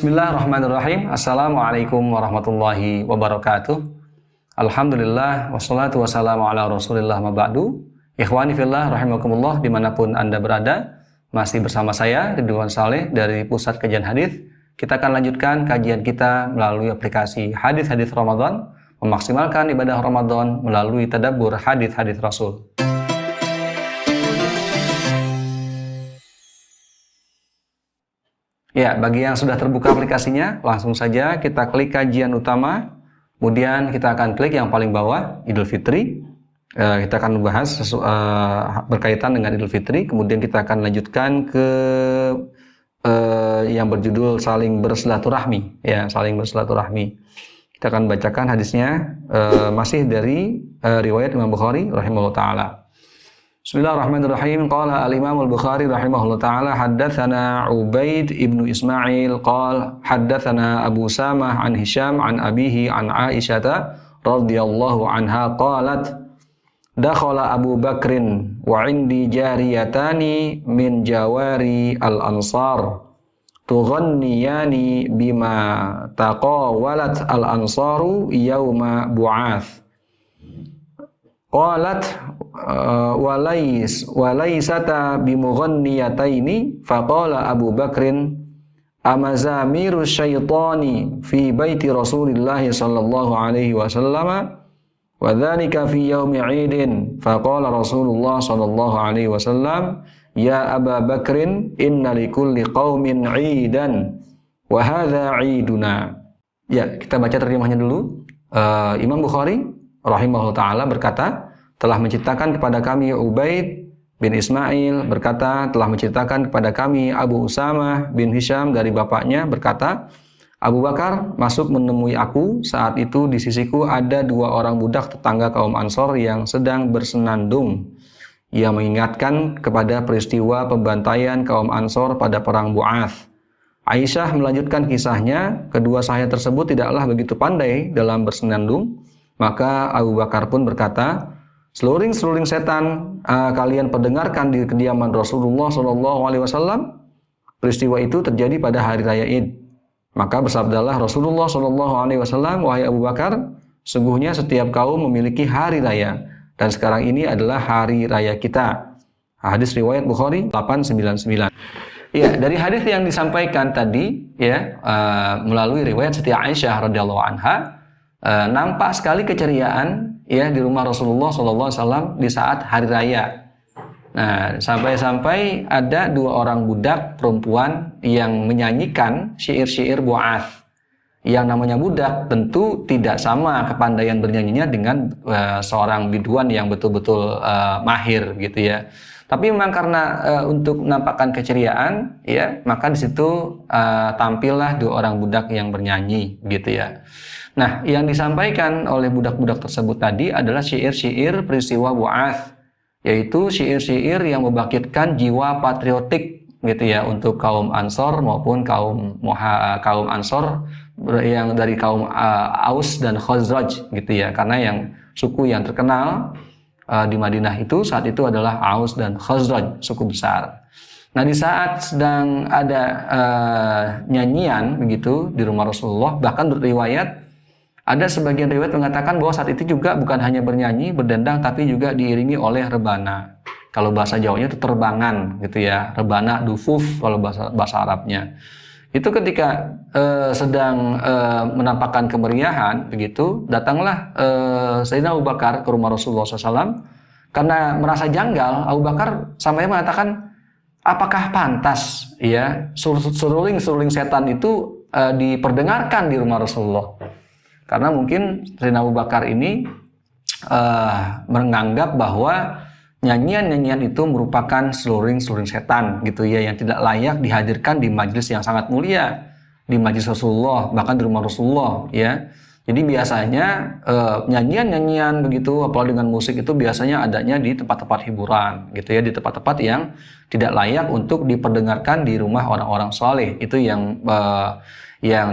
Bismillahirrahmanirrahim. Assalamualaikum warahmatullahi wabarakatuh. Alhamdulillah wassalatu wassalamu ala Rasulillah ma ba'du. Ikhwani fillah rahimakumullah, dimanapun Anda berada, masih bersama saya Ridwan Saleh dari Pusat Kajian Hadis. Kita akan lanjutkan kajian kita melalui aplikasi Hadis-Hadis Ramadan, memaksimalkan ibadah Ramadan melalui tadabbur hadis-hadis Rasul. Ya, bagi yang sudah terbuka aplikasinya, langsung saja kita klik kajian utama, kemudian kita akan klik yang paling bawah, Idul Fitri. Kita akan membahas berkaitan dengan Idul Fitri, kemudian kita akan lanjutkan ke yang berjudul saling bersilaturahmi. Ya, saling bersilaturahmi. Kita akan bacakan hadisnya, masih dari riwayat Imam Bukhari rahimahullah ta'ala. Bismillahirrahmanirrahim. Qala al-Imam al-Bukhari rahimahullah ta'ala, haddatsana Ubaid ibnu Ismail qala haddatsana Abu Samah an Hisham an abihi an Aisyah radhiyallahu anha qalat dakhala Abu Bakrin wa indi jariyatani min jawari al-ansar tughanniyani bima taqawalat al-ansaru yawma bu'ath. Qalat walaysata bimughanniyataini faqala Abu Bakrin amazamiru syaitani fi baiti Rasulillah sallallahu alaihi wasallam wa dhalika fi yaumi 'idin faqala Rasulullah sallallahu alaihi wasallam ya Aba Bakrin inna likulli qaumin 'idan wa hadza 'iduna. Ya, kita baca terjemahnya dulu. Imam Bukhari rahimahullah ta'ala berkata, telah menciptakan kepada kami Ubaid bin Ismail, berkata telah menciptakan kepada kami Abu Usamah bin Hisham dari bapaknya, berkata Abu Bakar masuk menemui aku, saat itu di sisiku ada dua orang budak tetangga kaum Ansor yang sedang bersenandung. Ia mengingatkan kepada peristiwa pembantaian kaum Ansor pada perang Bu'ath. Aisyah melanjutkan kisahnya, kedua sahabat tersebut tidaklah begitu pandai dalam bersenandung. Maka Abu Bakar pun berkata, seluring-seluring setan, kalian pendengarkan di kediaman Rasulullah SAW. Peristiwa itu terjadi pada hari raya Id. Maka bersabdalah Rasulullah SAW, wahai Abu Bakar, sungguhnya setiap kaum memiliki hari raya, dan sekarang ini adalah hari raya kita. Hadis riwayat Bukhari 899. Ya, dari hadis yang disampaikan tadi, ya, melalui riwayat Siti Aisyah radhiyallahu anha, nampak sekali keceriaan ya di rumah Rasulullah SAW di saat hari raya. Nah, sampai-sampai ada dua orang budak perempuan yang menyanyikan syair-syair Bu'ath. Yang namanya budak tentu tidak sama kepandaian bernyanyinya dengan seorang biduan yang betul-betul mahir gitu ya. Tapi memang karena untuk menampakkan keceriaan ya, maka di situ tampillah dua orang budak yang bernyanyi gitu ya. Nah, yang disampaikan oleh budak-budak tersebut tadi adalah syair-syair peristiwa Bu'ath, yaitu syair-syair yang membangkitkan jiwa patriotik gitu ya untuk kaum Ansor maupun kaum Ansor yang dari kaum Aus dan Khazraj gitu ya, karena yang suku yang terkenal di Madinah itu saat itu adalah Aus dan Khazraj, suku besar. Nah, di saat sedang ada nyanyian begitu di rumah Rasulullah, bahkan berriwayat ada sebagian riwayat mengatakan bahwa saat itu juga bukan hanya bernyanyi, berdendang, tapi juga diiringi oleh rebana. Kalau bahasa Jawanya itu terbangan gitu ya, rebana, dufuf kalau bahasa Arabnya. Itu ketika sedang menampakkan kemeriahan begitu, datanglah Sayyidina Abu Bakar ke rumah Rasulullah SAW. Karena merasa janggal, Abu Bakar sampai mengatakan, apakah pantas ya seruling setan itu diperdengarkan di rumah Rasulullah? Karena mungkin Sayyidina Abu Bakar ini menganggap bahwa nyanyian-nyanyian itu merupakan seluring setan gitu ya, yang tidak layak dihadirkan di majelis yang sangat mulia, di majelis Rasulullah, bahkan di rumah Rasulullah ya. Jadi biasanya nyanyian-nyanyian begitu, apalagi dengan musik itu biasanya adanya di tempat-tempat hiburan gitu ya, di tempat-tempat yang tidak layak untuk diperdengarkan di rumah orang-orang saleh. Itu yang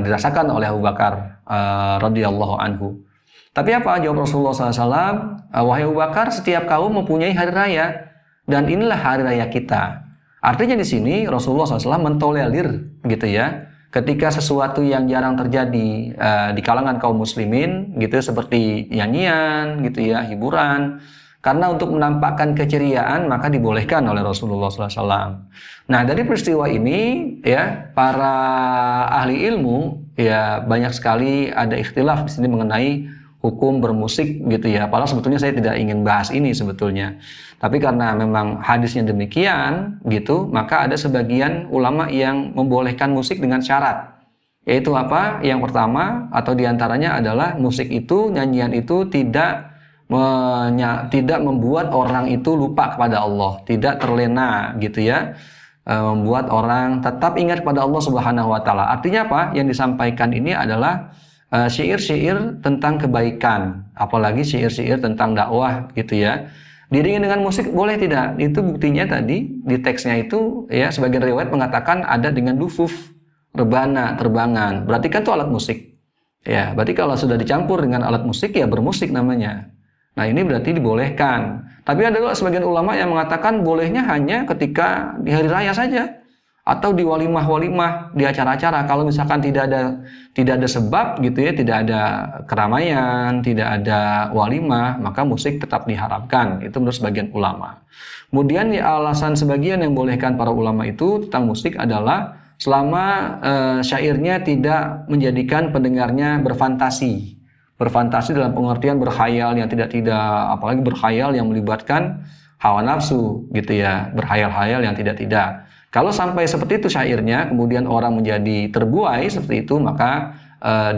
dirasakan oleh Abu Bakar radhiyallahu anhu. Tapi apa jawab Rasulullah SAW? Wahai Abu Bakar, setiap kaum mempunyai hari raya, dan inilah hari raya kita. Artinya di sini Rasulullah SAW mentolerir gitu ya, ketika sesuatu yang jarang terjadi di kalangan kaum muslimin gitu, seperti nyanyian gitu ya, hiburan, karena untuk menampakkan keceriaan maka dibolehkan oleh Rasulullah SAW. Nah, dari peristiwa ini ya, para ahli ilmu ya banyak sekali ada ikhtilaf di sini mengenai hukum bermusik gitu ya. Padahal sebetulnya saya tidak ingin bahas ini sebetulnya. Tapi karena memang hadisnya demikian gitu, maka ada sebagian ulama yang membolehkan musik dengan syarat. Yaitu apa? Yang pertama atau diantaranya adalah musik itu, nyanyian itu tidak membuat orang itu lupa kepada Allah, tidak terlena gitu ya. Membuat orang tetap ingat kepada Allah Subhanahu wa taala. Artinya apa? Yang disampaikan ini adalah syair-syair tentang kebaikan, apalagi syair-syair tentang dakwah gitu ya. Diiringi dengan musik boleh tidak? Itu buktinya tadi di teksnya itu ya, sebagian riwayat mengatakan ada dengan dufuf, rebana, terbangan. Berarti kan itu alat musik. Ya, berarti kalau sudah dicampur dengan alat musik ya bermusik namanya. Nah, ini berarti dibolehkan. Tapi ada juga sebagian ulama yang mengatakan bolehnya hanya ketika di hari raya saja, atau di walimah-walimah, di acara-acara. Kalau misalkan tidak ada sebab gitu ya, tidak ada keramaian, tidak ada walimah, maka musik tetap diharamkan. Itu menurut sebagian ulama. Kemudian alasan sebagian yang bolehkan para ulama itu tentang musik adalah selama syairnya tidak menjadikan pendengarnya berfantasi. Berfantasi dalam pengertian berkhayal yang tidak, apalagi berkhayal yang melibatkan hawa nafsu gitu ya, berkhayal-khayal yang tidak. Kalau sampai seperti itu syairnya, kemudian orang menjadi terbuai seperti itu, maka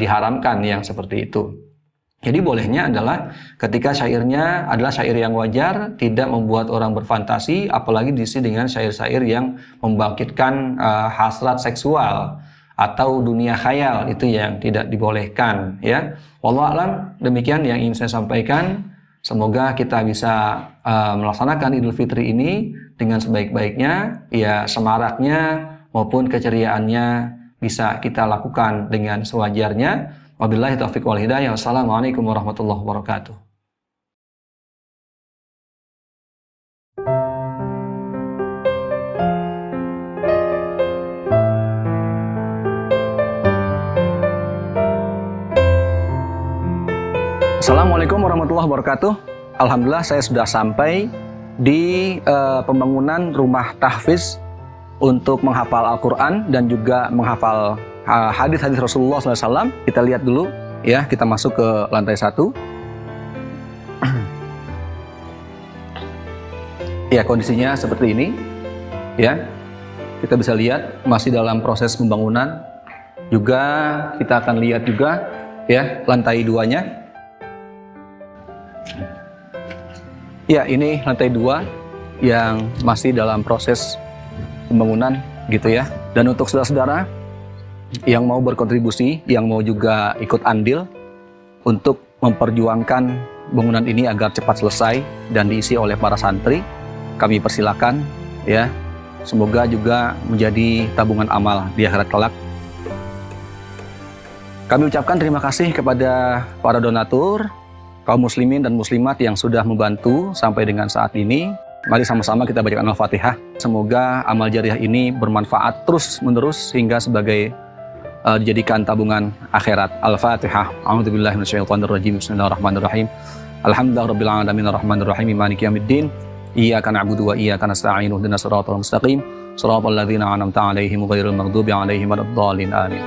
diharamkan yang seperti itu. Jadi bolehnya adalah ketika syairnya adalah syair yang wajar, tidak membuat orang berfantasi, apalagi diisi dengan syair-syair yang membangkitkan hasrat seksual atau dunia khayal, itu yang tidak dibolehkan ya. Wallahu a'lam, demikian yang ingin saya sampaikan. Semoga kita bisa melaksanakan Idul Fitri ini dengan sebaik-baiknya, ya semaraknya maupun keceriaannya bisa kita lakukan dengan sewajarnya. Wabillahi taufiq wal hidayah. Wassalamualaikum warahmatullahi wabarakatuh. Assalamualaikum warahmatullahi wabarakatuh. Alhamdulillah saya sudah sampai di pembangunan rumah tahfiz untuk menghafal Al-Quran dan juga menghafal hadis-hadis Rasulullah SAW. Kita lihat dulu ya, kita masuk ke lantai 1. Ya, kondisinya seperti ini ya. Kita bisa lihat masih dalam proses pembangunan. Juga kita akan lihat juga ya lantai 2-nya. Ya, ini lantai 2 yang masih dalam proses pembangunan gitu ya. Dan untuk saudara-saudara yang mau berkontribusi, yang mau juga ikut andil untuk memperjuangkan bangunan ini agar cepat selesai dan diisi oleh para santri, kami persilakan ya. Semoga juga menjadi tabungan amal di akhirat kelak. Kami ucapkan terima kasih kepada para donatur, kaum muslimin dan muslimat yang sudah membantu sampai dengan saat ini. Mari sama-sama kita bacakan Al-Fatihah. Semoga amal jariah ini bermanfaat terus-menerus hingga sebagai dijadikan tabungan akhirat. Al-Fatihah. A'udzubillahi minasyaitonirrajim. Bismillahirrahmanirrahim. Alhamdulillahirabbil alamin arrahmanir rahim maliki yaumiddin. Iyyaka na'budu wa iyyaka nasta'in. Ihdinas siratal mustaqim. Shiratal ladzina an'amta 'alaihim ghairil maghdubi 'alaihim waladdallin. Amin.